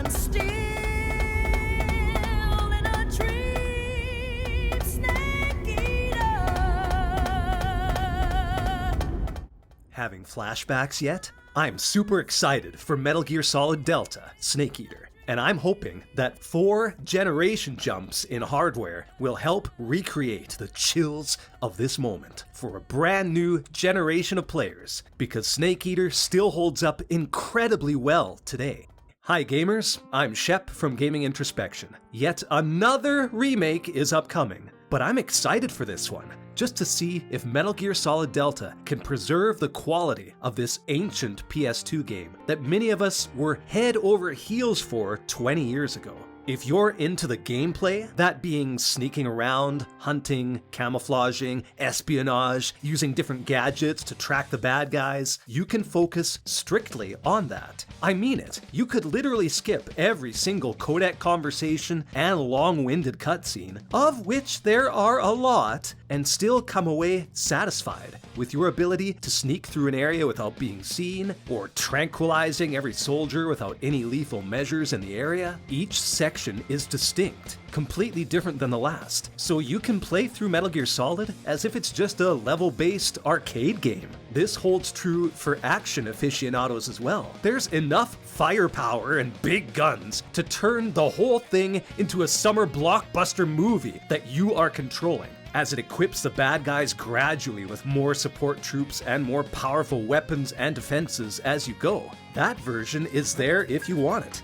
lying still in a dream, snake eater. Having flashbacks yet? I'm super excited for Metal Gear Solid Delta, Snake Eater. And I'm hoping that 4 generation jumps in hardware will help recreate the chills of this moment for a brand new generation of players, because Snake Eater still holds up incredibly well today. Hi gamers, I'm Shep from Gaming Introspection. Yet another remake is upcoming, but I'm excited for this one, just to see if Metal Gear Solid Delta can preserve the quality of this ancient PS2 game that many of us were head over heels for 20 years ago. If you're into the gameplay, that being sneaking around, hunting, camouflaging, espionage, using different gadgets to track the bad guys, you can focus strictly on that. I mean it. You could literally skip every single codec conversation and long-winded cutscene, of which there are a lot, and still come away satisfied with your ability to sneak through an area without being seen, or tranquilizing every soldier without any lethal measures in the area. Each section is distinct, completely different than the last, so you can play through Metal Gear Solid as if it's just a level-based arcade game. This holds true for action aficionados as well. There's enough firepower and big guns to turn the whole thing into a summer blockbuster movie that you are controlling, as it equips the bad guys gradually with more support troops and more powerful weapons and defenses as you go. That version is there if you want it.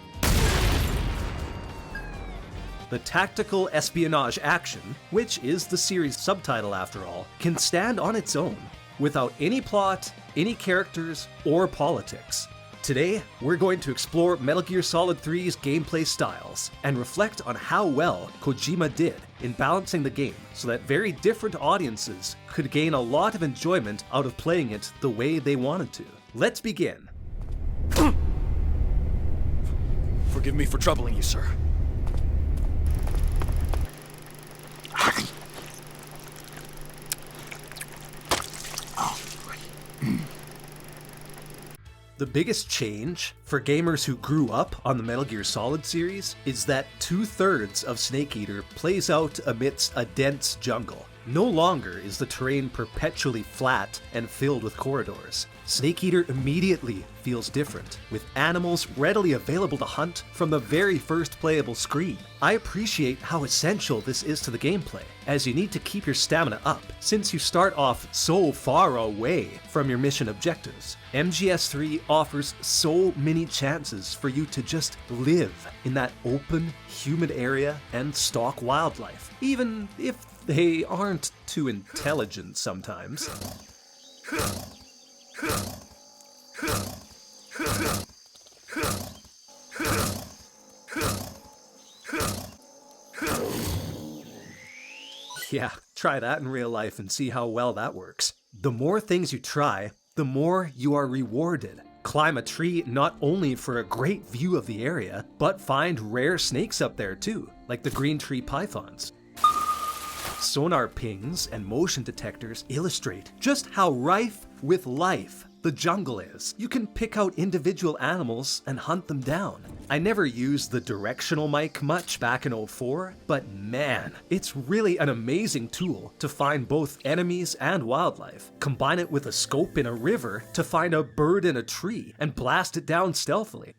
The tactical espionage action, which is the series' subtitle after all, can stand on its own, without any plot, any characters, or politics. Today, we're going to explore Metal Gear Solid 3's gameplay styles, and reflect on how well Kojima did in balancing the game so that very different audiences could gain a lot of enjoyment out of playing it the way they wanted to. Let's begin. Forgive me for troubling you, sir. The biggest change for gamers who grew up on the Metal Gear Solid series is that 2/3 of Snake Eater plays out amidst a dense jungle. No longer is the terrain perpetually flat and filled with corridors. Snake Eater immediately feels different, with animals readily available to hunt from the very first playable screen. I appreciate how essential this is to the gameplay, as you need to keep your stamina up, since you start off so far away from your mission objectives. MGS3 offers so many chances for you to just live in that open, humid area and stalk wildlife, even if they aren't too intelligent sometimes. Yeah, try that in real life and see how well that works. The more things you try, the more you are rewarded. Climb a tree not only for a great view of the area, but find rare snakes up there too, like the green tree pythons. Sonar pings and motion detectors illustrate just how rife with life the jungle is. You can pick out individual animals and hunt them down. I never used the directional mic much back in 04, but man, it's really an amazing tool to find both enemies and wildlife. Combine it with a scope in a river to find a bird in a tree and blast it down stealthily.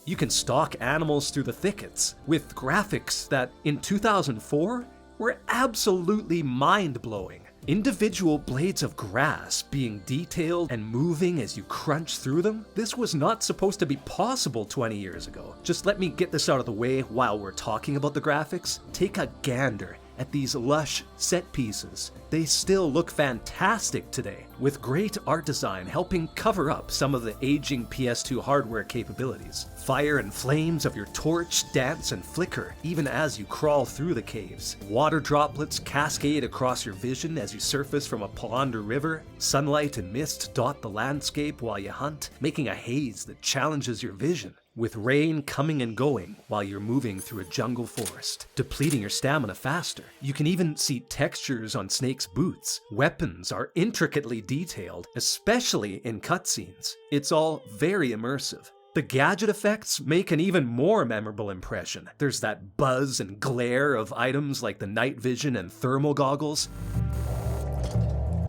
You can stalk animals through the thickets with graphics that, in 2004, were absolutely mind-blowing. Individual blades of grass being detailed and moving as you crunch through them? This was not supposed to be possible 20 years ago. Just let me get this out of the way while we're talking about the graphics. Take a gander at these lush set pieces. They still look fantastic today, with great art design helping cover up some of the aging PS2 hardware capabilities. Fire and flames of your torch dance and flicker even as you crawl through the caves. Water droplets cascade across your vision as you surface from a pond or river. Sunlight and mist dot the landscape while you hunt, making a haze that challenges your vision. with rain coming and going while you're moving through a jungle forest, depleting your stamina faster. You can even see textures on Snake's boots. Weapons are intricately detailed, especially in cutscenes. It's all very immersive. The gadget effects make an even more memorable impression. There's that buzz and glare of items like the night vision and thermal goggles,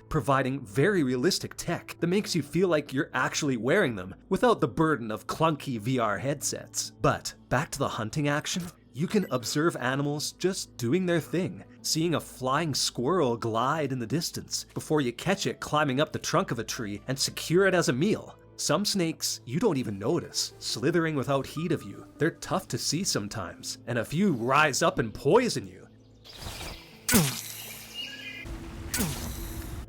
providing very realistic tech that makes you feel like you're actually wearing them without the burden of clunky VR headsets. But back to the hunting action, you can observe animals just doing their thing, seeing a flying squirrel glide in the distance before you catch it climbing up the trunk of a tree and secure it as a meal. Some snakes you don't even notice, slithering without heed of you. They're tough to see sometimes, and a few rise up and poison you,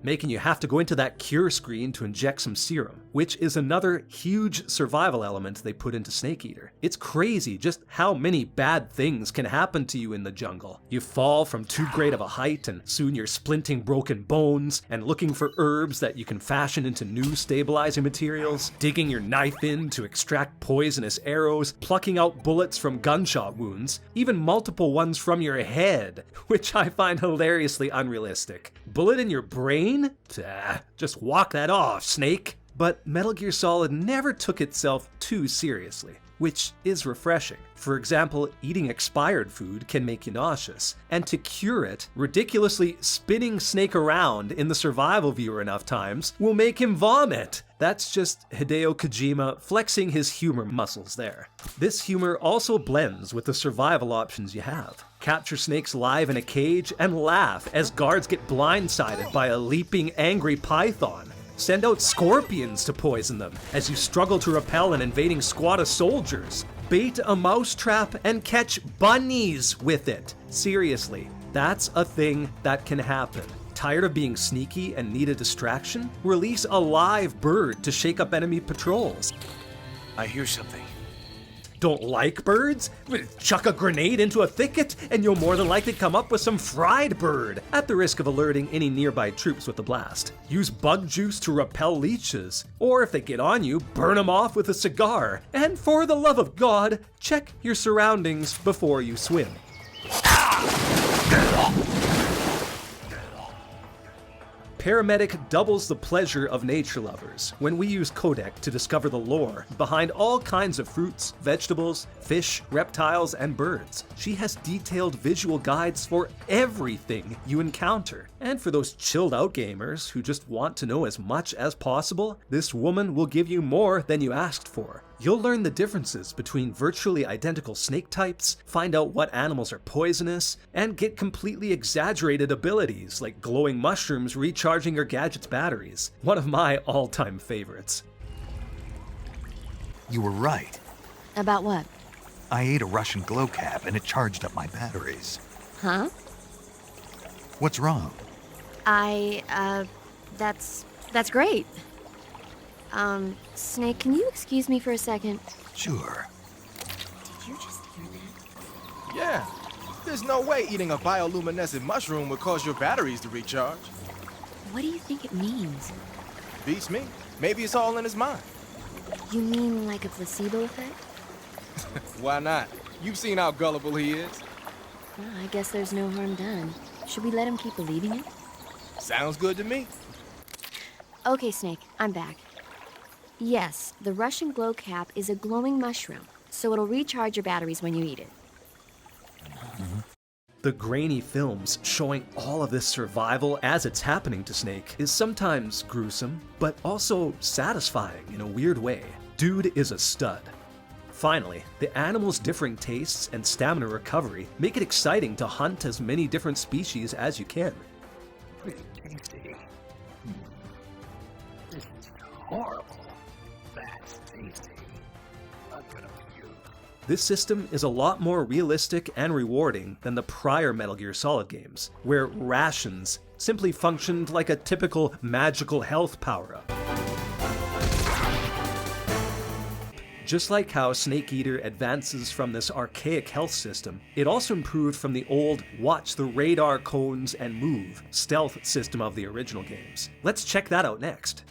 making you have to go into that cure screen to inject some serum, which is another huge survival element they put into Snake Eater. It's crazy just how many bad things can happen to you in the jungle. You fall from too great of a height and soon you're splinting broken bones and looking for herbs that you can fashion into new stabilizing materials, digging your knife in to extract poisonous arrows, plucking out bullets from gunshot wounds, even multiple ones from your head, which I find hilariously unrealistic. Bullet in your brain? Just walk that off, Snake. But Metal Gear Solid never took itself too seriously, which is refreshing. For example, eating expired food can make you nauseous, and to cure it, ridiculously spinning Snake around in the survival viewer enough times will make him vomit. That's just Hideo Kojima flexing his humor muscles there. This humor also blends with the survival options you have. Capture snakes live in a cage and laugh as guards get blindsided by a leaping angry python. Send out scorpions to poison them as you struggle to repel an invading squad of soldiers. Bait a mousetrap and catch bunnies with it. Seriously, that's a thing that can happen. Tired of being sneaky and need a distraction? Release a live bird to shake up enemy patrols. I hear something. Don't like birds? Chuck a grenade into a thicket and you'll more than likely come up with some fried bird, at the risk of alerting any nearby troops with the blast. Use bug juice to repel leeches, or if they get on you, burn them off with a cigar. And for the love of God, check your surroundings before you swim. Paramedic doubles the pleasure of nature lovers when we use Codec to discover the lore behind all kinds of fruits, vegetables, fish, reptiles, and birds. She has detailed visual guides for everything you encounter. And for those chilled out gamers who just want to know as much as possible, this woman will give you more than you asked for. You'll learn the differences between virtually identical snake types, find out what animals are poisonous, and get completely exaggerated abilities like glowing mushrooms recharging your gadget's batteries. One of my all-time favorites. You were right. About what? I ate a Russian glow cap and it charged up my batteries. Huh? What's wrong? That's great. Snake, can you excuse me for a second? Sure. Did you just hear that? Yeah. There's no way eating a bioluminescent mushroom would cause your batteries to recharge. What do you think it means? Beats me. Maybe it's all in his mind. You mean like a placebo effect? Why not? You've seen how gullible he is. Well, I guess there's no harm done. Should we let him keep believing it? Sounds good to me. Okay, Snake, I'm back. Yes, the Russian glow cap is a glowing mushroom, so it'll recharge your batteries when you eat it. The grainy films showing all of this survival as it's happening to Snake is sometimes gruesome, but also satisfying in a weird way. Dude is a stud. Finally, the animals' differing tastes and stamina recovery make it exciting to hunt as many different species as you can. Pretty tasty. This is horrible. That's tasty. I'm gonna puke. This system is a lot more realistic and rewarding than the prior Metal Gear Solid games, where rations simply functioned like a typical magical health power-up. Just like how Snake Eater advances from this archaic health system, it also improved from the old watch the radar cones and move stealth system of the original games. Let's check that out next.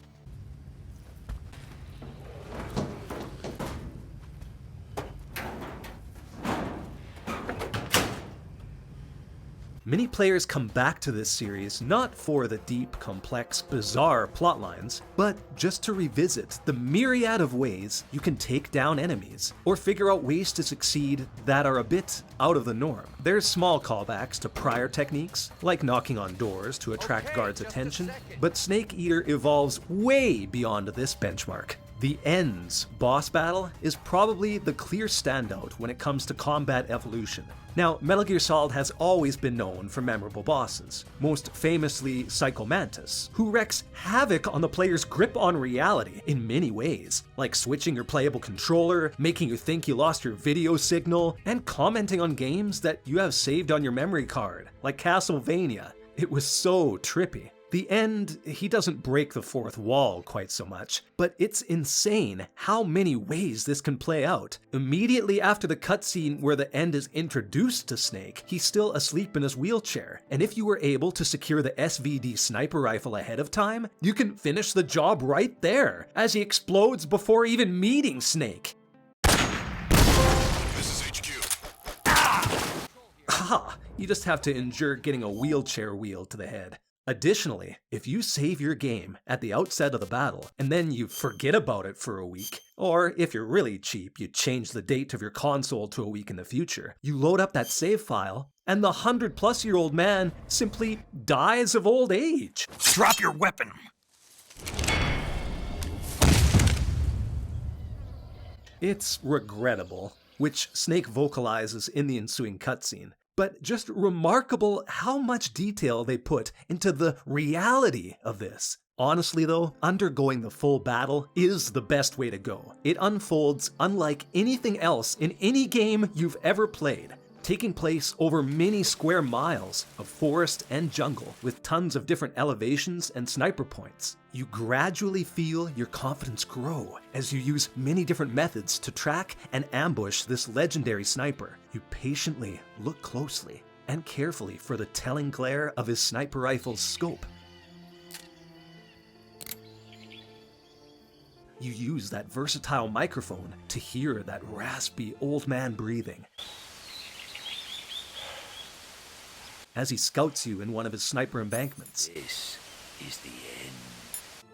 Many players come back to this series not for the deep, complex, bizarre plotlines, but just to revisit the myriad of ways you can take down enemies, or figure out ways to succeed that are a bit out of the norm. There's small callbacks to prior techniques, like knocking on doors to attract guards' attention, but Snake Eater evolves way beyond this benchmark. The End's boss battle is probably the clear standout when it comes to combat evolution. Now, Metal Gear Solid has always been known for memorable bosses, most famously Psycho Mantis, who wreaks havoc on the player's grip on reality in many ways, like switching your playable controller, making you think you lost your video signal, and commenting on games that you have saved on your memory card, like Castlevania. It was so trippy. The End, he doesn't break the fourth wall quite so much, but it's insane how many ways this can play out. Immediately after the cutscene where the End is introduced to Snake, he's still asleep in his wheelchair, and if you were able to secure the SVD sniper rifle ahead of time, you can finish the job right there, as he explodes before even meeting Snake. This is HQ. Haha, you just have to endure getting a wheelchair wheeled to the head. Additionally, if you save your game at the outset of the battle, and then you forget about it for a week, or if you're really cheap, you change the date of your console to a week in the future, you load up that save file, and the 100-plus-year-old man simply dies of old age. Drop your weapon! It's regrettable, which Snake vocalizes in the ensuing cutscene. But just remarkable how much detail they put into the reality of this. Honestly though, undergoing the full battle is the best way to go. It unfolds unlike anything else in any game you've ever played, taking place over many square miles of forest and jungle with tons of different elevations and sniper points. You gradually feel your confidence grow as you use many different methods to track and ambush this legendary sniper. You patiently look closely and carefully for the telling glare of his sniper rifle's scope. You use that versatile microphone to hear that raspy old man breathing as he scouts you in one of his sniper embankments. This is the end.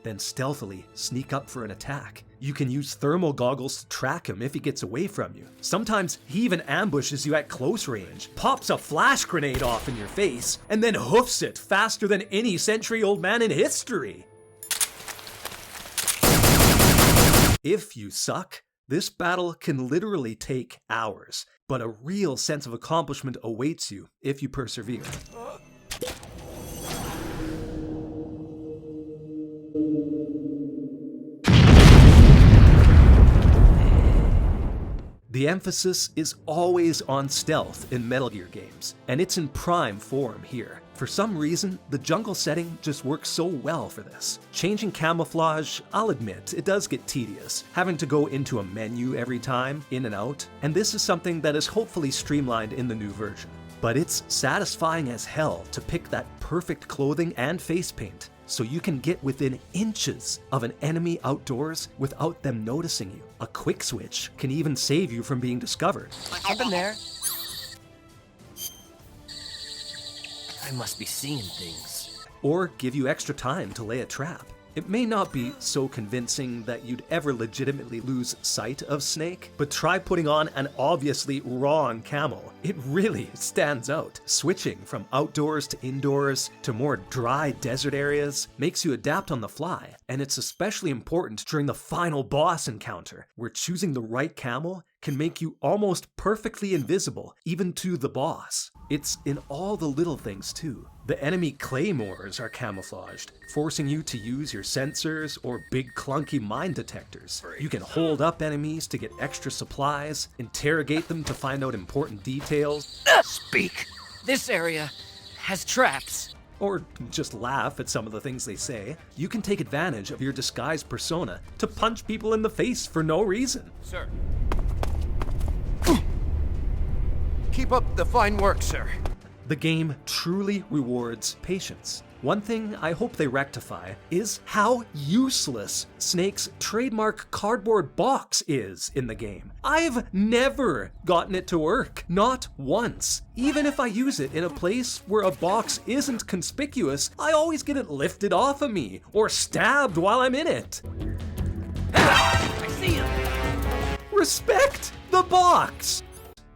Then stealthily sneak up for an attack. You can use thermal goggles to track him if he gets away from you. Sometimes he even ambushes you at close range, pops a flash grenade off in your face, and then hoofs it faster than any century-old man in history. If you suck, this battle can literally take hours, but a real sense of accomplishment awaits you if you persevere. The emphasis is always on stealth in Metal Gear games, and it's in prime form here. For some reason, the jungle setting just works so well for this. Changing camouflage, I'll admit, it does get tedious, having to go into a menu every time, in and out, and this is something that is hopefully streamlined in the new version. But it's satisfying as hell to pick that perfect clothing and face paint, so you can get within inches of an enemy outdoors without them noticing you. A quick switch can even save you from being discovered. I've been there. I must be seeing things. Or give you extra time to lay a trap. It may not be so convincing that you'd ever legitimately lose sight of Snake, but try putting on an obviously wrong camo. It really stands out. Switching from outdoors to indoors to more dry desert areas makes you adapt on the fly, and it's especially important during the final boss encounter, where choosing the right camo can make you almost perfectly invisible, even to the boss. It's in all the little things too. The enemy claymores are camouflaged, forcing you to use your sensors or big clunky mine detectors. You can hold up enemies to get extra supplies, interrogate them to find out important details, Speak! This area has traps. or just laugh at some of the things they say. You can take advantage of your disguised persona to punch people in the face for no reason. Sir. Keep up the fine work, sir. The game truly rewards patience. One thing I hope they rectify is how useless Snake's trademark cardboard box is in the game. I've never gotten it to work, not once. Even if I use it in a place where a box isn't conspicuous, I always get it lifted off of me or stabbed while I'm in it. I see him! Respect the box!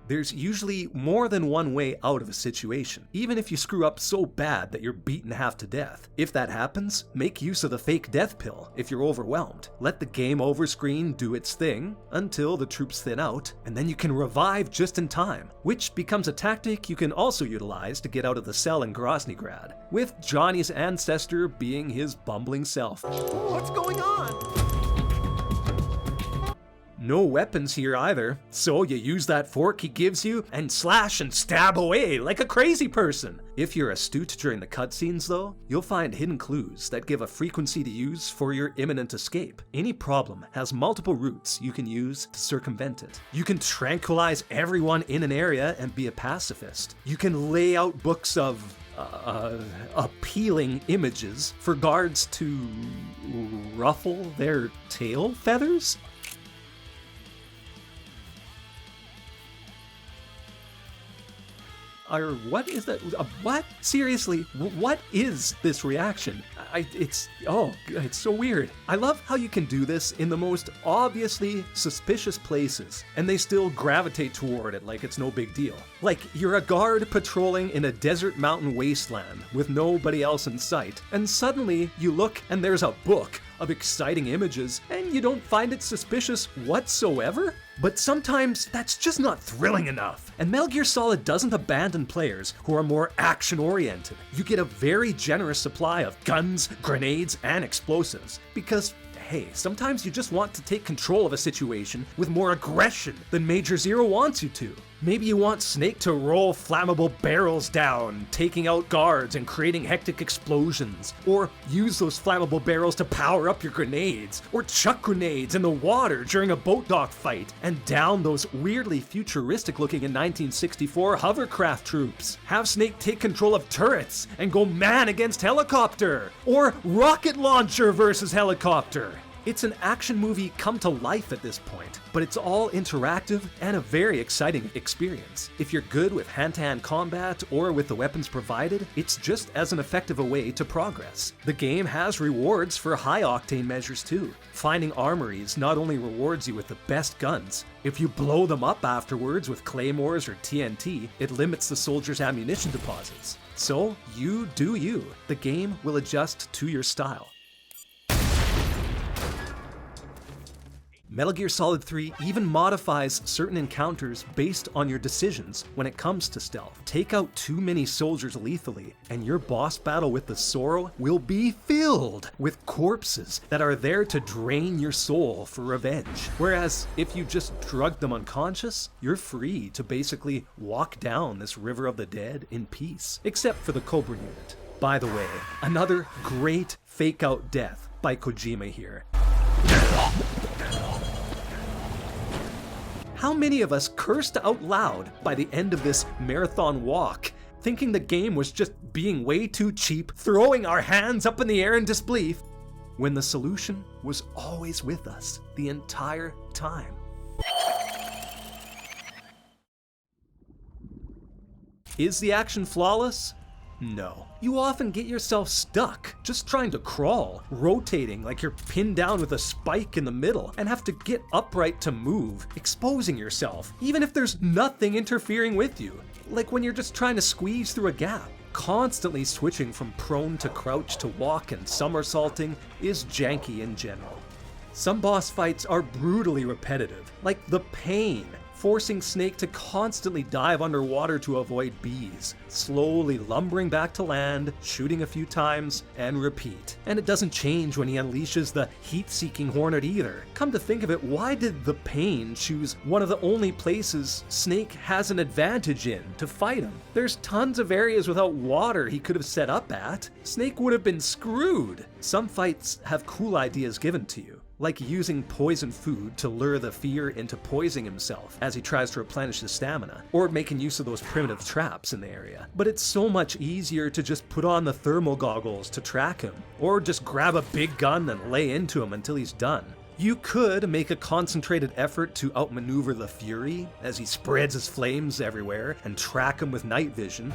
There's usually more than one way out of a situation, even if you screw up so bad that you're beaten half to death. If that happens, make use of the fake death pill if you're overwhelmed. Let the game over screen do its thing until the troops thin out, and then you can revive just in time, which becomes a tactic you can also utilize to get out of the cell in Groznygrad, with Johnny's ancestor being his bumbling self. What's going on? No weapons here either, so you use that fork he gives you and slash and stab away like a crazy person. If you're astute during the cutscenes though, you'll find hidden clues that give a frequency to use for your imminent escape. Any problem has multiple routes you can use to circumvent it. You can tranquilize everyone in an area and be a pacifist. You can lay out books of appealing images for guards to ruffle their tail feathers. Or what is that? What? Seriously, what is this reaction? It's so weird. I love how you can do this in the most obviously suspicious places, and they still gravitate toward it like it's no big deal. Like, you're a guard patrolling in a desert mountain wasteland with nobody else in sight, and suddenly you look and there's a book of exciting images, and you don't find it suspicious whatsoever? But sometimes that's just not thrilling enough. And Metal Gear Solid doesn't abandon players who are more action-oriented. You get a very generous supply of guns, grenades, and explosives. Because, hey, sometimes you just want to take control of a situation with more aggression than Major Zero wants you to. Maybe you want Snake to roll flammable barrels down, taking out guards and creating hectic explosions. Or use those flammable barrels to power up your grenades. Or chuck grenades in the water during a boat dock fight. And down those weirdly futuristic looking in 1964 hovercraft troops. Have Snake take control of turrets and go man against helicopter. Or rocket launcher versus helicopter. It's an action movie come to life at this point, but it's all interactive and a very exciting experience. If you're good with hand-to-hand combat or with the weapons provided, it's just as an effective a way to progress. The game has rewards for high-octane measures too. Finding armories not only rewards you with the best guns, if you blow them up afterwards with claymores or TNT, it limits the soldiers' ammunition deposits. So, you do you. The game will adjust to your style. Metal Gear Solid 3 even modifies certain encounters based on your decisions when it comes to stealth. Take out too many soldiers lethally, and your boss battle with the Sorrow will be filled with corpses that are there to drain your soul for revenge. Whereas, if you just drug them unconscious, you're free to basically walk down this river of the dead in peace, except for the Cobra unit. By the way, another great fake-out death by Kojima here. How many of us cursed out loud by the end of this marathon walk, thinking the game was just being way too cheap, throwing our hands up in the air in disbelief, when the solution was always with us the entire time? Is the action flawless? No. You often get yourself stuck, just trying to crawl, rotating like you're pinned down with a spike in the middle, and have to get upright to move, exposing yourself, even if there's nothing interfering with you. Like when you're just trying to squeeze through a gap. Constantly switching from prone to crouch to walk and somersaulting is janky in general. Some boss fights are brutally repetitive, like the Pain, forcing Snake to constantly dive underwater to avoid bees, slowly lumbering back to land, shooting a few times, and repeat. And it doesn't change when he unleashes the heat-seeking Hornet either. Come to think of it, why did the Pain choose one of the only places Snake has an advantage in to fight him? There's tons of areas without water he could have set up at. Snake would have been screwed. Some fights have cool ideas given to you, like using poison food to lure the fear into poisoning himself as he tries to replenish his stamina, or making use of those primitive traps in the area. But it's so much easier to just put on the thermal goggles to track him, or just grab a big gun and lay into him until he's done. You could make a concentrated effort to outmaneuver the Fury as he spreads his flames everywhere and track him with night vision.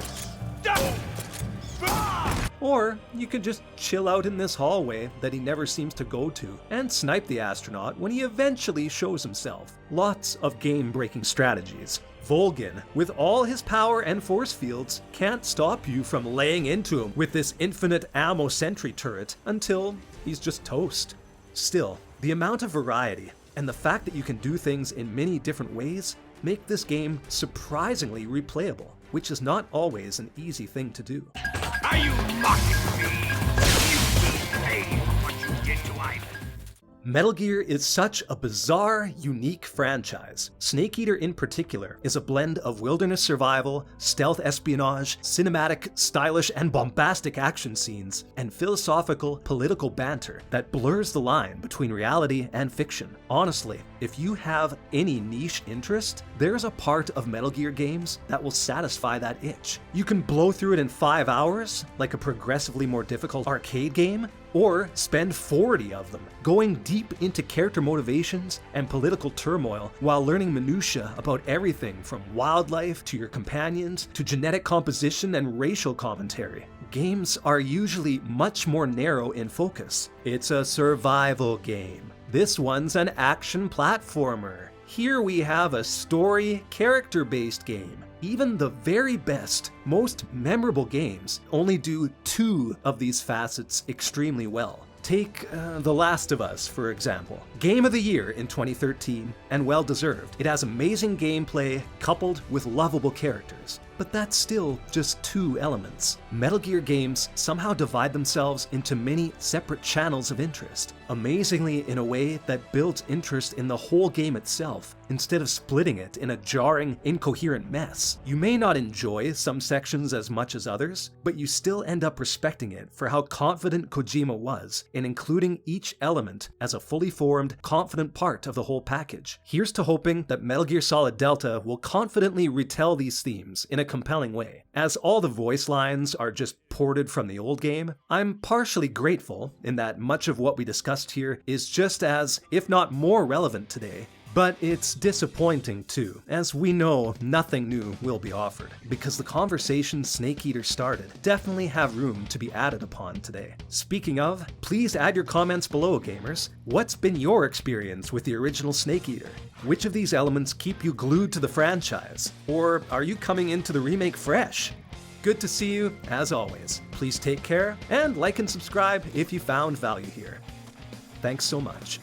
Or you could just chill out in this hallway that he never seems to go to and snipe the astronaut when he eventually shows himself. Lots of game-breaking strategies. Volgin, with all his power and force fields, can't stop you from laying into him with this infinite ammo sentry turret until he's just toast. Still, the amount of variety and the fact that you can do things in many different ways make this game surprisingly replayable, which is not always an easy thing to do. Are you mocking me? You will pay for what you did to Ivan. Metal Gear is such a bizarre, unique franchise. Snake Eater in particular is a blend of wilderness survival, stealth espionage, cinematic, stylish, and bombastic action scenes, and philosophical, political banter that blurs the line between reality and fiction. Honestly, if you have any niche interest, there's a part of Metal Gear games that will satisfy that itch. You can blow through it in 5 hours, like a progressively more difficult arcade game, or spend 40 of them, going deep into character motivations and political turmoil while learning minutiae about everything from wildlife to your companions to genetic composition and racial commentary. Games are usually much more narrow in focus. It's a survival game. This one's an action platformer. Here we have a story, character-based game. Even the very best, most memorable games only do 2 of these facets extremely well. Take The Last of Us, for example. Game of the Year in 2013, and well deserved. It has amazing gameplay coupled with lovable characters. But that's still just 2 elements. Metal Gear games somehow divide themselves into many separate channels of interest, amazingly in a way that builds interest in the whole game itself, instead of splitting it in a jarring, incoherent mess. You may not enjoy some sections as much as others, but you still end up respecting it for how confident Kojima was in including each element as a fully formed, confident part of the whole package. Here's to hoping that Metal Gear Solid Delta will confidently retell these themes in a compelling way. As all the voice lines are just ported from the old game, I'm partially grateful in that much of what we discussed here is just as, if not more relevant today. But it's disappointing too, as we know nothing new will be offered, because the conversations Snake Eater started definitely have room to be added upon today. Speaking of, please add your comments below, gamers. What's been your experience with the original Snake Eater? Which of these elements keep you glued to the franchise? Or are you coming into the remake fresh? Good to see you, as always. Please take care, and like and subscribe if you found value here. Thanks so much.